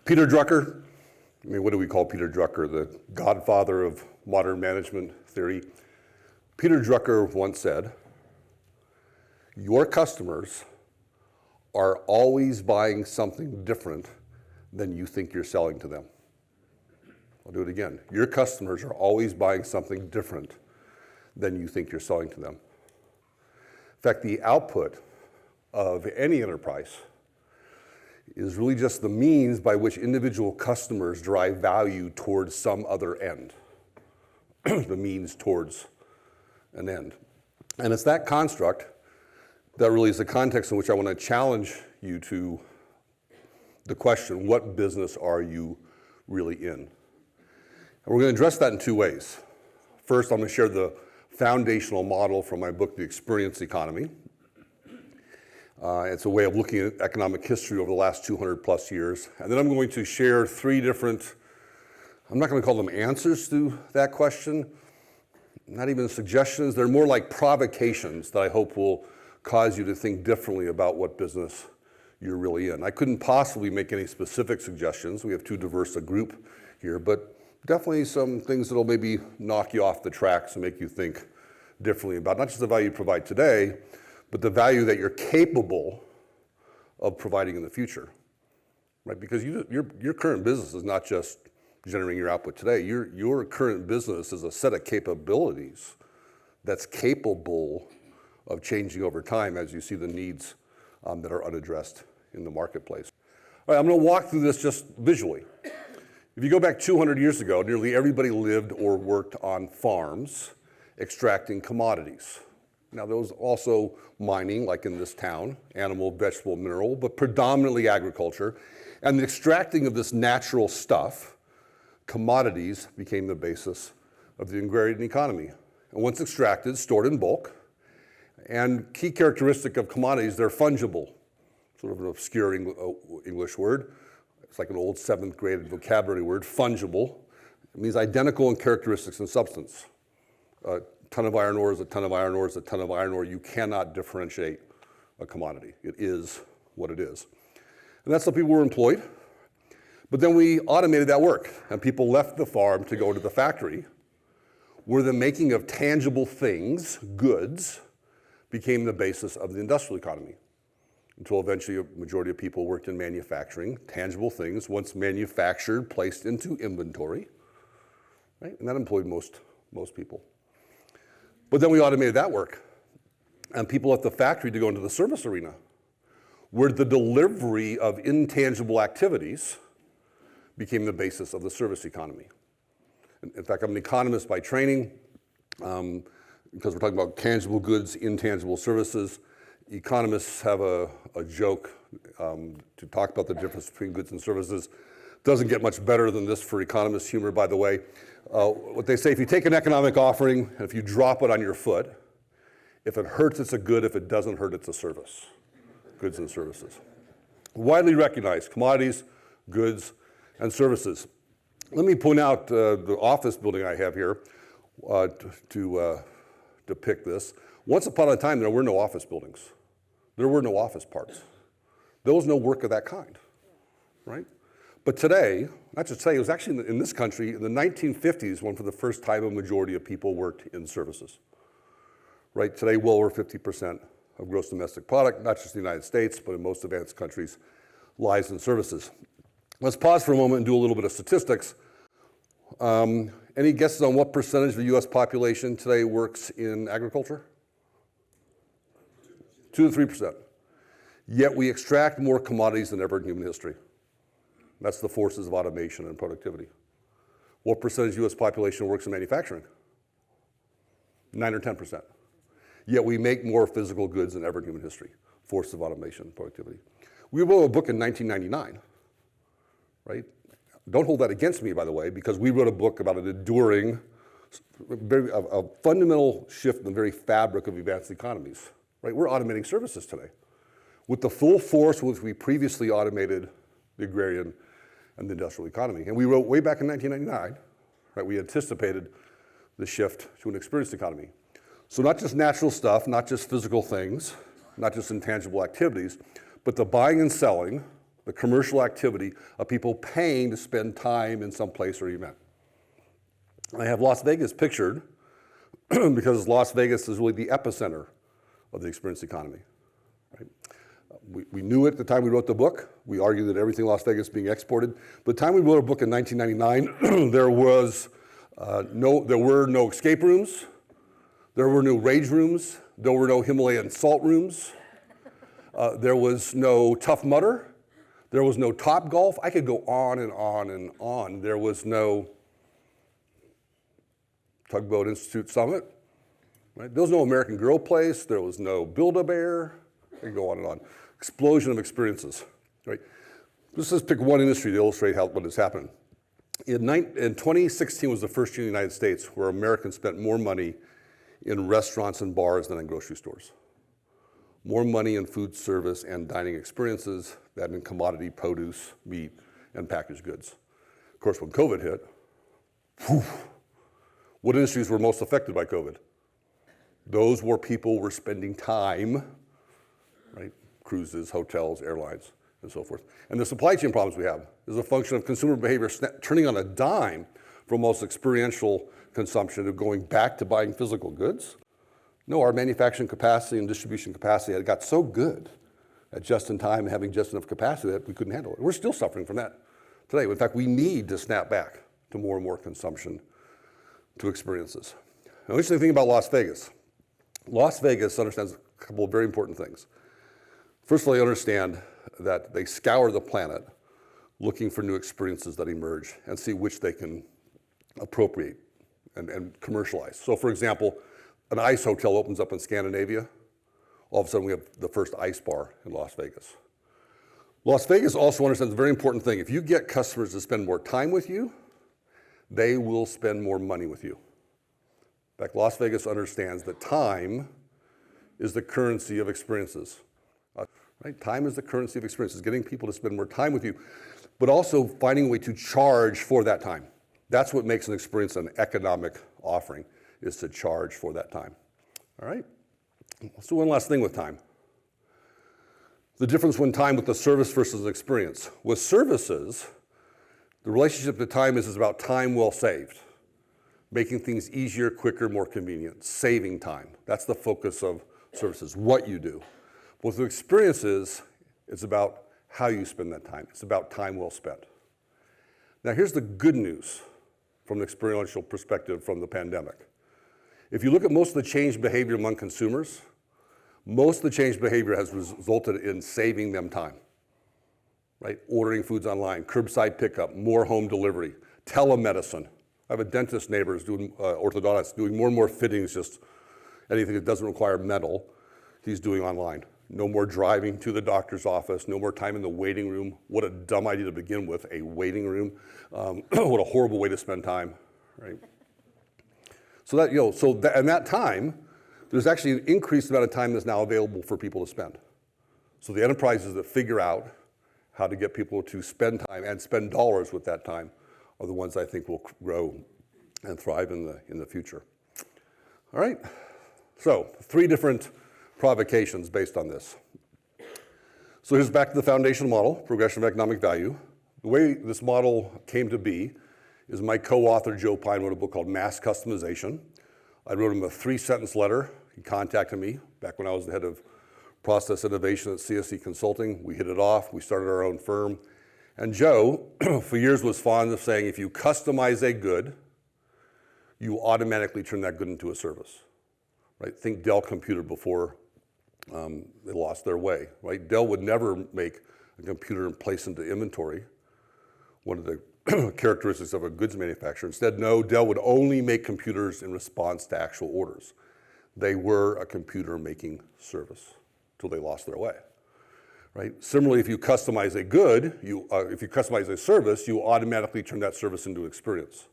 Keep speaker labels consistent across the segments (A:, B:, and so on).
A: Peter Drucker, what do we call Peter Drucker? The godfather of modern management theory. Peter Drucker once said, "Your customers are always buying something different than you think you're selling to them." I'll do it again. Your customers are always buying something different than you think you're selling to them. In fact, the output of any enterprise is really just the means by which individual customers drive value towards some other end. The means towards an end. And it's that construct that really is the context in which I want to challenge you to the question, what business are you really in? And we're going to address that in two ways. First, I'm going to share the foundational model from my book, The Experience Economy. It's a way of looking at economic history over the last 200 plus years. And then I'm going to share three different, I'm not going to call them answers to that question, not even suggestions. They're more like provocations that I hope will cause you to think differently about what business you're really in. I couldn't possibly make any specific suggestions. We have too diverse a group here, but definitely some things that'll maybe knock you off the tracks and make you think differently about not just the value you provide today, but the value that you're capable of providing in the future, right? Because your current business is not just generating your output today. Your current business is a set of capabilities that's capable of changing over time as you see the needs that are unaddressed in the marketplace. All right, I'm going to walk through this just visually. If you go back 200 years ago, nearly everybody lived or worked on farms extracting commodities. Now, there was also mining, like in this town, animal, vegetable, mineral, but predominantly agriculture. And the extracting of this natural stuff, commodities, became the basis of the agrarian economy. And once extracted, stored in bulk. And key characteristic of commodities, they're fungible. Sort of an obscure English word. It's like an old 7th grade vocabulary word, fungible. It means identical in characteristics and substance. A ton of iron ore is a ton of iron ore is a ton of iron ore. You cannot differentiate a commodity. It is what it is. And that's how people were employed. But then we automated that work, and people left the farm to go to the factory, where the making of tangible things, goods, became the basis of the industrial economy. Until eventually a majority of people worked in manufacturing, tangible things, once manufactured, placed into inventory, right? And that employed most people. But then we automated that work, and people left the factory to go into the service arena, where the delivery of intangible activities became the basis of the service economy. In fact, I'm an economist by training, because we're talking about tangible goods, intangible services. Economists have a joke to talk about the difference between goods and services. Doesn't get much better than this for economist humor, by the way. What they say, if you take an economic offering and if you drop it on your foot, if it hurts, it's a good. If it doesn't hurt, it's a service. Goods and services. Widely recognized commodities, goods, and services. Let me point out the office building I have here to depict this. Once upon a time, there were no office buildings. There were no office parks. There was no work of that kind, right? But today, not just today, it was actually in this country, in the 1950s, when for the first time a majority of people worked in services, right? Today, well over 50% of gross domestic product, not just in the United States, but in most advanced countries, lies in services. Let's pause for a moment and do a little bit of statistics. Any guesses on what percentage of the US population today works in agriculture? 2 to 3%. Yet we extract more commodities than ever in human history. That's the forces of automation and productivity. What percentage of US population works in manufacturing? 9 or 10%. Yet we make more physical goods than ever in human history. Forces of automation and productivity. We wrote a book in 1999, right? Don't hold that against me, by the way, because we wrote a book about an enduring, a fundamental shift in the very fabric of advanced economies, right? We're automating services today with the full force with which we previously automated the agrarian and the industrial economy. And we wrote way back in 1999, right? We anticipated the shift to an experienced economy. So not just natural stuff, not just physical things, not just intangible activities, but the buying and selling, the commercial activity of people paying to spend time in some place or event. I have Las Vegas pictured because Las Vegas is really the epicenter of the experience economy. Right? We knew it at the time we wrote the book. We argued that everything in Las Vegas is being exported. By the time we wrote our book in 1999, there were no escape rooms, there were no rage rooms, there were no Himalayan salt rooms, there was no Tough Mudder, there was no Top Golf. I could go on and on and on. There was no Tugboat Institute Summit. Right? There was no American Girl Place. There was no Build-A-Bear. I could go on and on. Explosion of experiences. Right? Let's just pick one industry to illustrate what has happened. In 2016 was the first year in the United States where Americans spent more money in restaurants and bars than in grocery stores. More money in food service and dining experiences than in commodity produce, meat, and packaged goods. Of course, when COVID hit, what industries were most affected by COVID? Those where people were spending time, right? Cruises, hotels, airlines, and so forth. And the supply chain problems we have is a function of consumer behavior turning on a dime from most experiential consumption to going back to buying physical goods. No, our manufacturing capacity and distribution capacity had got so good at just in time and having just enough capacity that we couldn't handle it. We're still suffering from that today. In fact, we need to snap back to more and more consumption to experiences. Now, interesting thing about Las Vegas. Las Vegas understands a couple of very important things. First of all, they understand that they scour the planet looking for new experiences that emerge and see which they can appropriate and commercialize. So for example, an ice hotel opens up in Scandinavia. All of a sudden we have the first ice bar in Las Vegas. Las Vegas also understands a very important thing. If you get customers to spend more time with you, they will spend more money with you. In fact, Las Vegas understands that time is the currency of experiences. Right? Time is the currency of experiences, getting people to spend more time with you, but also finding a way to charge for that time. That's what makes an experience an economic offering, is to charge for that time. All right? Let's do one last thing with time. The difference when time with the service versus experience. With services, the relationship to time is about time well saved, making things easier, quicker, more convenient, saving time. That's the focus of services, what you do. With experiences, it's about how you spend that time. It's about time well spent. Now here's the good news from an experiential perspective from the pandemic. If you look at most of the changed behavior among consumers, most of the changed behavior has resulted in saving them time. Right? Ordering foods online, curbside pickup, more home delivery, telemedicine. I have a dentist neighbor who's doing orthodontics, doing more and more fittings, just anything that doesn't require metal, he's doing online. No more driving to the doctor's office, no more time in the waiting room. What a dumb idea to begin with, a waiting room. What a horrible way to spend time, right? So that, and that time, there's actually an increased amount of time that's now available for people to spend. So the enterprises that figure out how to get people to spend time and spend dollars with that time are the ones I think will grow and thrive in the future. All right, so 3 different provocations based on this. So here's back to the foundational model, progression of economic value. The way this model came to be is my co-author Joe Pine wrote a book called Mass Customization. I wrote him a 3-sentence letter. He contacted me back when I was the head of process innovation at CSE Consulting. We hit it off. We started our own firm. And Joe, for years, was fond of saying, if you customize a good, you automatically turn that good into a service. Right? Think Dell computer before they lost their way. Right? Dell would never make a computer and place into inventory, one of the characteristics of a goods manufacturer. Instead, no, Dell would only make computers in response to actual orders. They were a computer making service until they lost their way. Right? Similarly, if you customize a good, if you customize a service, you automatically turn that service into an experience.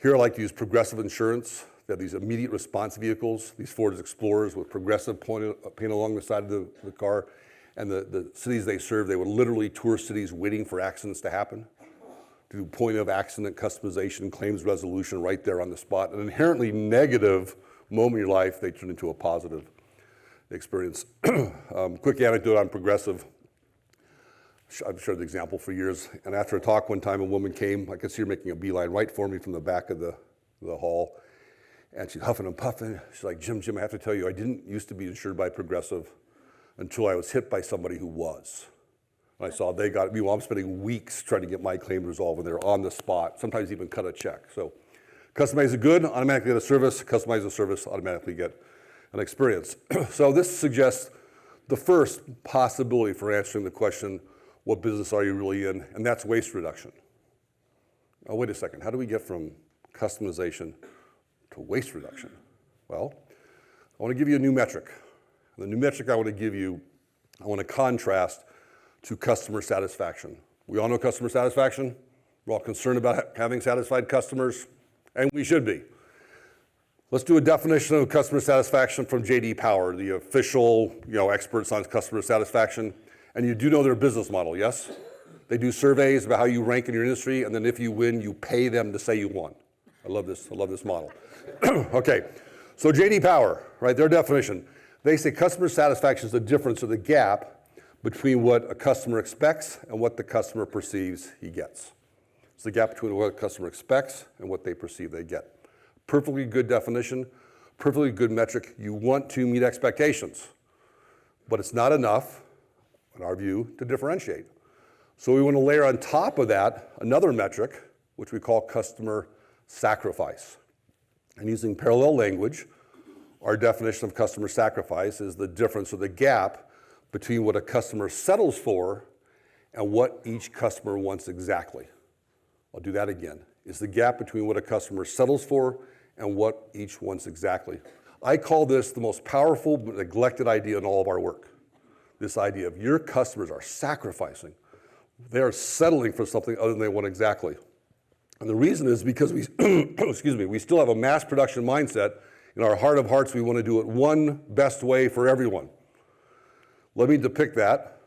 A: Here I like to use Progressive Insurance. They have these immediate response vehicles, these Ford Explorers with Progressive paint along the side of the car. And the cities they serve, they would literally tour cities waiting for accidents to happen. Do point of accident customization, claims resolution right there on the spot. An inherently negative moment in your life, they turn into a positive experience. Quick anecdote on Progressive. I've shared the example for years. And after a talk one time, a woman came, I could see her making a beeline right for me from the back of the hall. And she's huffing and puffing. She's like, Jim, I have to tell you, I didn't used to be insured by Progressive until I was hit by somebody who was. And I saw they got it. Meanwhile, I'm spending weeks trying to get my claim resolved when they're on the spot, sometimes even cut a check. So customize a good, automatically get a service. Customize a service, automatically get an experience. So this suggests the first possibility for answering the question, what business are you really in? And that's waste reduction. Oh, wait a second. How do we get from customization to waste reduction? Well, I want to give you a new metric. The new metric I want to give you, I want to contrast to customer satisfaction. We all know customer satisfaction. We're all concerned about having satisfied customers, and we should be. Let's do a definition of customer satisfaction from J.D. Power, the official, experts on customer satisfaction. And you do know their business model, yes? They do surveys about how you rank in your industry, and then if you win, you pay them to say you won. I love this model. Okay, so J.D. Power, right, their definition. They say customer satisfaction is the difference or the gap between what a customer expects and what the customer perceives he gets. It's the gap between what a customer expects and what they perceive they get. Perfectly good definition, perfectly good metric. You want to meet expectations, but it's not enough, in our view, to differentiate. So we want to layer on top of that another metric, which we call customer sacrifice. And using parallel language, our definition of customer sacrifice is the difference or the gap between what a customer settles for and what each customer wants exactly. I'll do that again. It's the gap between what a customer settles for and what each wants exactly. I call this the most powerful but neglected idea in all of our work. This idea of your customers are sacrificing. They are settling for something other than they want exactly. And the reason is because we, we still have a mass production mindset. In our heart of hearts, we want to do it one best way for everyone. Let me depict that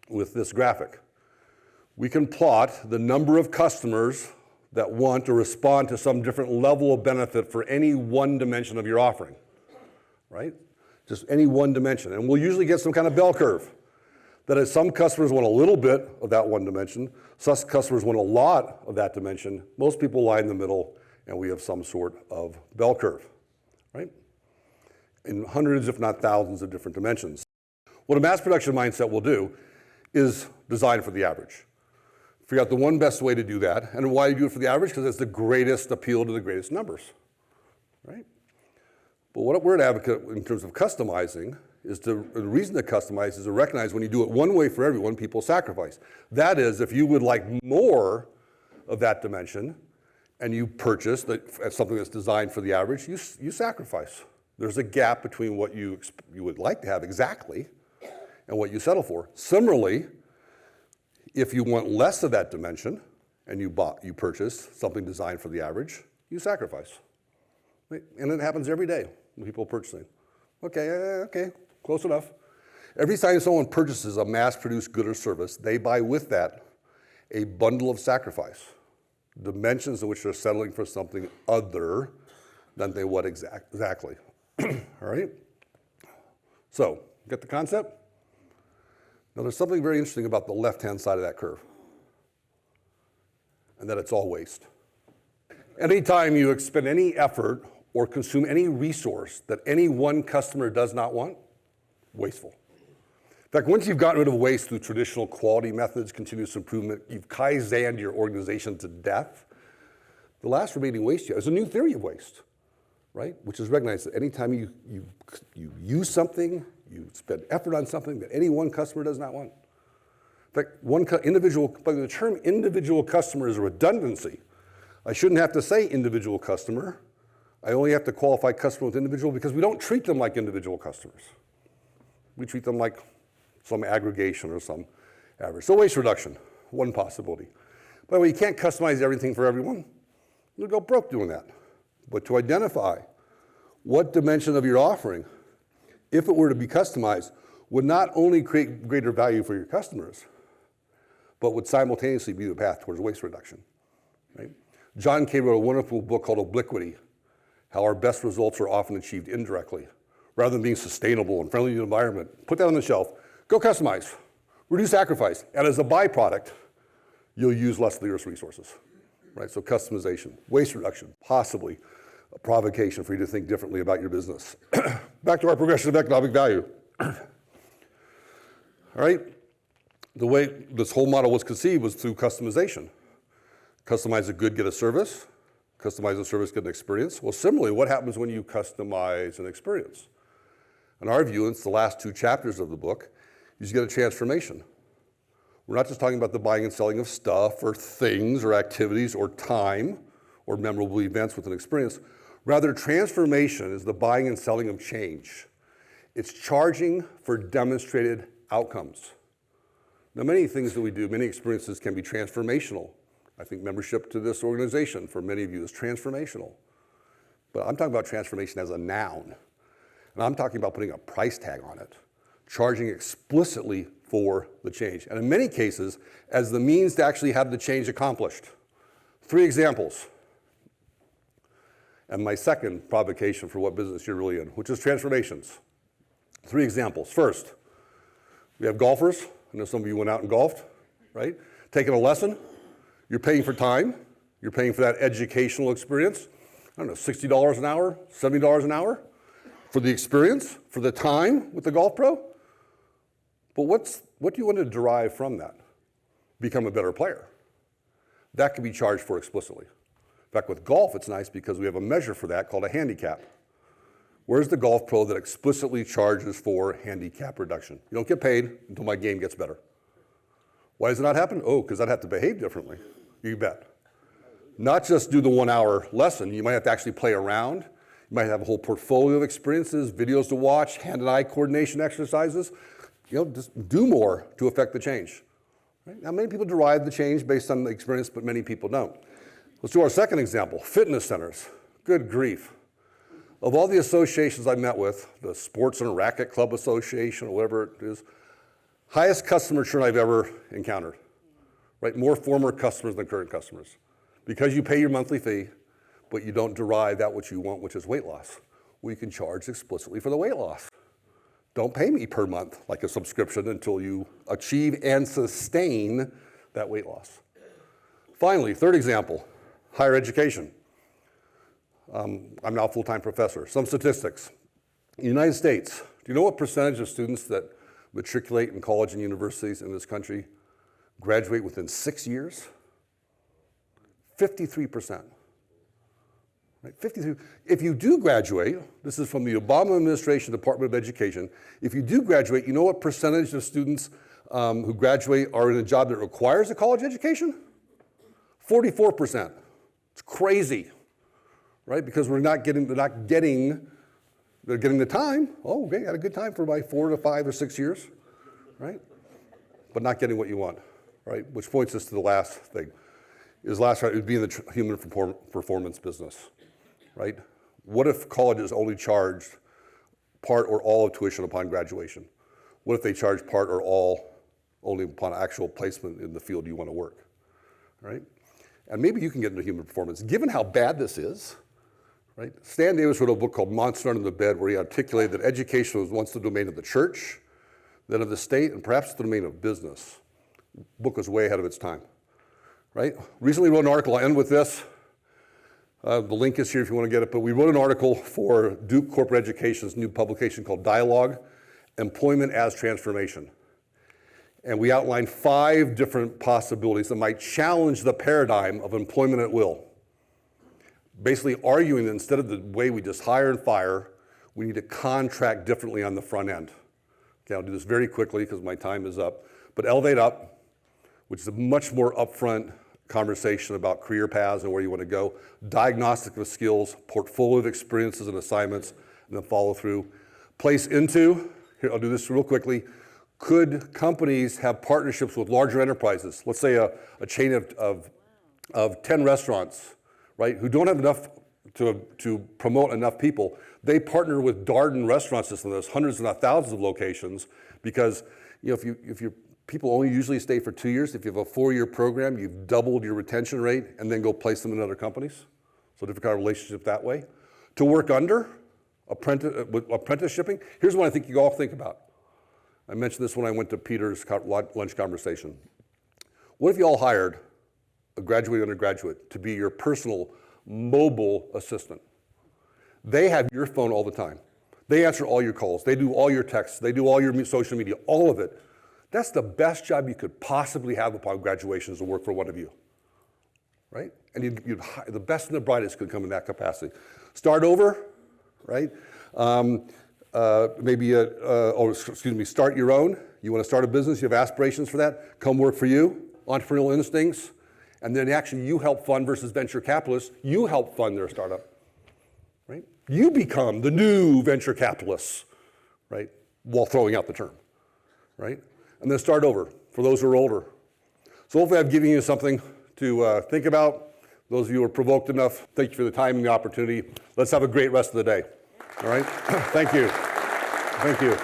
A: with this graphic. We can plot the number of customers that want to respond to some different level of benefit for any one dimension of your offering, right? Just any one dimension. And we'll usually get some kind of bell curve. That is, some customers want a little bit of that one dimension, some customers want a lot of that dimension, most people lie in the middle, and we have some sort of bell curve, right? In hundreds, if not thousands, of different dimensions. What a mass production mindset will do is design for the average. Figure out the one best way to do that. And why do you do it for the average? Because it's the greatest appeal to the greatest numbers, right? But what we're an advocate in terms of customizing is the reason to customize is to recognize when you do it one way for everyone, people sacrifice. That is, if you would like more of that dimension and you purchase something that's designed for the average, you sacrifice. There's a gap between what you would like to have exactly and what you settle for. Similarly, if you want less of that dimension and you purchase something designed for the average, you sacrifice. Right? And it happens every day when people are purchasing. Okay, close enough. Every time someone purchases a mass-produced good or service, they buy with that a bundle of sacrifice, dimensions in which they're settling for something other than they want exactly. All right? So, get the concept? Now, there's something very interesting about the left-hand side of that curve, and that it's all waste. Anytime you expend any effort or consume any resource that any one customer does not want, wasteful. In fact, once you've gotten rid of waste through traditional quality methods, continuous improvement, you've Kaizenned your organization to death, the last remaining waste you have is a new theory of waste, right? Which is recognized that anytime you use something, you spend effort on something that any one customer does not want. In fact, the term individual customer is a redundancy. I shouldn't have to say individual customer. I only have to qualify customer with individual because we don't treat them like individual customers. We treat them like some aggregation or some average. So waste reduction, one possibility. By the way, you can't customize everything for everyone. You'll go broke doing that. But to identify what dimension of your offering, if it were to be customized, would not only create greater value for your customers, but would simultaneously be the path towards waste reduction. Right? John Kay wrote a wonderful book called Obliquity, how our best results are often achieved indirectly, rather than being sustainable and friendly to the environment. Put that on the shelf. Go customize. Reduce sacrifice, and as a byproduct, you'll use less of the Earth's resources, right? So customization, waste reduction, possibly a provocation for you to think differently about your business. Back to our progression of economic value. All right, the way this whole model was conceived was through customization. Customize a good, get a service. Customize a service, get an experience. Well, similarly, what happens when you customize an experience? In our view, and it's the last 2 chapters of the book, you get a transformation. We're not just talking about the buying and selling of stuff or things or activities or time or memorable events with an experience. Rather, transformation is the buying and selling of change. It's charging for demonstrated outcomes. Now, many things that we do, many experiences can be transformational. I think membership to this organization for many of you is transformational. But I'm talking about transformation as a noun. And I'm talking about putting a price tag on it, charging explicitly for the change. And in many cases, as the means to actually have the change accomplished. 3 examples. And my second provocation for what business you're really in, which is transformations. 3 examples. First, we have golfers. I know some of you went out and golfed, right? Taking a lesson. You're paying for time. You're paying for that educational experience. I don't know, $60 an hour, $70 an hour for the experience, for the time with the golf pro. But what do you want to derive from that? Become a better player. That can be charged for explicitly. In fact, with golf, it's nice because we have a measure for that called a handicap. Where's the golf pro that explicitly charges for handicap reduction? You don't get paid until my game gets better. Why does it not happen? Oh, because I'd have to behave differently. You bet. Not just do the 1-hour lesson. You might have to actually play around. You might have a whole portfolio of experiences, videos to watch, hand and eye coordination exercises. Just do more to affect the change. Right? Now, many people derive the change based on the experience, but many people don't. Let's do our second example, fitness centers. Good grief. Of all the associations I met with, the Sports and Racket Club Association, or whatever it is, highest customer churn I've ever encountered, right? More former customers than current customers. Because you pay your monthly fee, but you don't derive that which you want, which is weight loss. We can charge explicitly for the weight loss. Don't pay me per month like a subscription until you achieve and sustain that weight loss. Finally, third example, higher education. I'm now a full-time professor. Some statistics. In the United States, do you know what percentage of students that matriculate in college and universities in this country graduate within 6 years? 53%. Right? 53. If you do graduate, this is from the Obama administration Department of Education, if you do graduate, you know what percentage of students who graduate are in a job that requires a college education? 44%. It's crazy, right? Because they're getting the time. Oh, okay, had a good time for about 4 to 5 or 6 years, right? But not getting what you want, right? Which points us to the last thing. It would be in the human performance business, right? What if colleges only charged part or all of tuition upon graduation? What if they charge part or all only upon actual placement in the field you want to work, right? And maybe you can get into human performance. Given how bad this is, right? Stan Davis wrote a book called Monster Under the Bed where he articulated that education was once the domain of the church, then of the state, and perhaps the domain of business. The book was way ahead of its time, right? Recently wrote an article, I'll end with this. The link is here if you want to get it, but we wrote an article for Duke Corporate Education's new publication called Dialogue, Employment as Transformation. And we outlined 5 different possibilities that might challenge the paradigm of employment at will. Basically arguing that instead of the way we just hire and fire, we need to contract differently on the front end. Okay, I'll do this very quickly because my time is up. But Elevate Up, which is a much more upfront conversation about career paths and where you want to go, diagnostic of skills, portfolio of experiences and assignments, and then follow through. Place Into, here I'll do this real quickly. Could companies have partnerships with larger enterprises? Let's say a chain of 10 restaurants, right, who don't have enough to promote enough people. They partner with Darden Restaurant System. There's hundreds, if not thousands of locations because if you people only usually stay for 2 years. If you have a 4-year program, you've doubled your retention rate and then go place them in other companies. So different kind of relationship that way. To work under, apprenticeshipping. Here's what I think you all think about. I mentioned this when I went to Peter's lunch conversation. What if you all hired a graduate undergraduate to be your personal mobile assistant? They have your phone all the time. They answer all your calls. They do all your texts. They do all your social media, all of it. That's the best job you could possibly have upon graduation, is to work for one of you, right? And the best and the brightest could come in that capacity. Start over, right? Start your own. You want to start a business, you have aspirations for that, come work for you, entrepreneurial instincts, and then actually you help fund versus venture capitalists, you help fund their startup, right? You become the new venture capitalists, right? While throwing out the term, right? And then start over for those who are older. So hopefully I've given you something to think about. Those of you who are provoked enough, thank you for the time and the opportunity. Let's have a great rest of the day. All right? Thank you. Thank you.